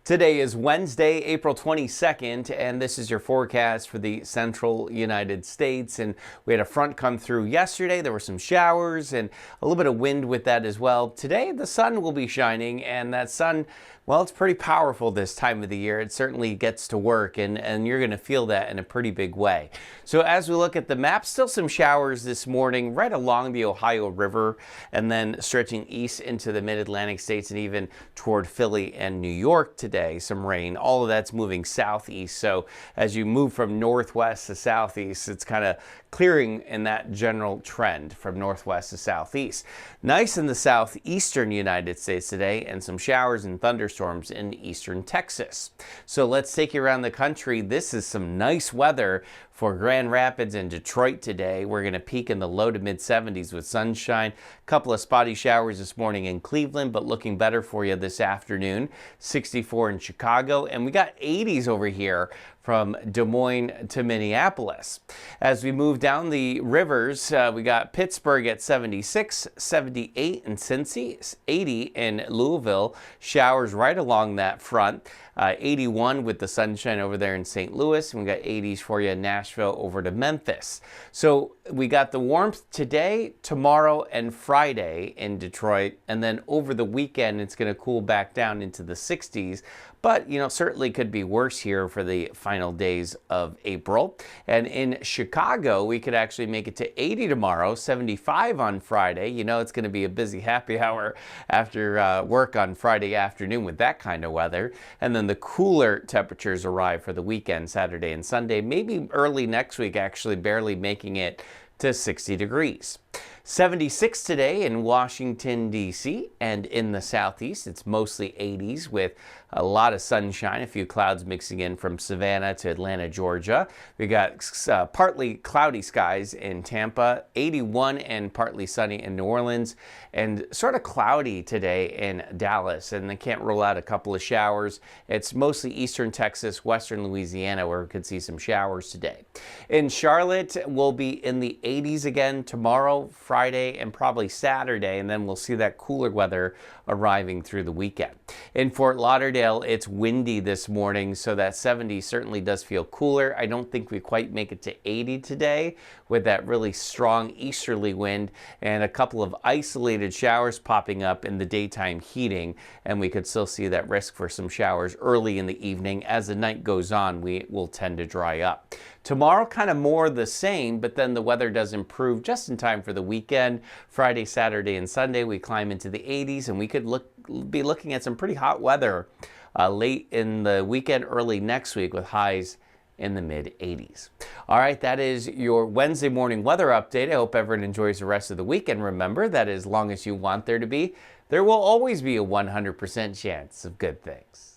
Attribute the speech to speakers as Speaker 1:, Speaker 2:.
Speaker 1: Today is Wednesday, April 22nd, and this is your forecast for the central United States. And we had a front come through yesterday. There were some showers and a little bit of wind with that as well. Today, the sun will be shining, and that sun, well, it's pretty powerful this time of the year. It certainly gets to work, and you're going to feel that in a pretty big way. So as we look at the map, still some showers this morning right along the Ohio River, and then stretching east into the mid-Atlantic states and even toward Philly and New York today. Some rain. All of that's moving southeast. So as you move from northwest to southeast, it's kind of clearing in that general trend from northwest to southeast. Nice in the southeastern United States today, and some showers and thunderstorms in eastern Texas. So let's take you around the country. This is some nice weather for Grand Rapids and Detroit today. We're going to peak in the low to mid 70s with sunshine. A couple of spotty showers this morning in Cleveland, but looking better for you this afternoon. 64 in Chicago, and we got 80s over here from Des Moines to Minneapolis. As we move down the rivers, we got Pittsburgh at 76, 78 in Cincy, 80 in Louisville. Showers right along that front. 81 with the sunshine over there in St. Louis, and we got 80s for you in Nashville over to Memphis. So we got the warmth today, tomorrow, and Friday in Detroit, and then over the weekend it's going to cool back down into the 60s. But, you know, certainly could be worse here for the final days of April. And in Chicago, we could actually make it to 80 tomorrow, 75 on Friday. You know, it's going to be a busy happy hour after work on Friday afternoon with that kind of weather. And then the cooler temperatures arrive for the weekend, Saturday and Sunday, maybe early next week, actually barely making it to 60 degrees. 76 today in Washington, D.C., and in the southeast, it's mostly 80s with a lot of sunshine, a few clouds mixing in from Savannah to Atlanta, Georgia. We got partly cloudy skies in Tampa, 81 and partly sunny in New Orleans, and sort of cloudy today in Dallas, and they can't rule out a couple of showers. It's mostly eastern Texas, western Louisiana, where we could see some showers today. In Charlotte, we'll be in the 80s again tomorrow, Friday, and probably Saturday, and then we'll see that cooler weather arriving through the weekend. In Fort Lauderdale, it's windy this morning, so that 70 certainly does feel cooler. I don't think we quite make it to 80 today with that really strong easterly wind and a couple of isolated showers popping up in the daytime heating, and we could still see that risk for some showers early in the evening. As the night goes on, we will tend to dry up. Tomorrow, kind of more the same, but then the weather does improve just in time for the weekend. Friday, Saturday, and Sunday, we climb into the 80s, and we could be looking at some pretty hot weather late in the weekend, early next week, with highs in the mid-80s. All right, that is your Wednesday morning weather update. I hope everyone enjoys the rest of the week. And remember that as long as you want there to be, there will always be a 100% chance of good things.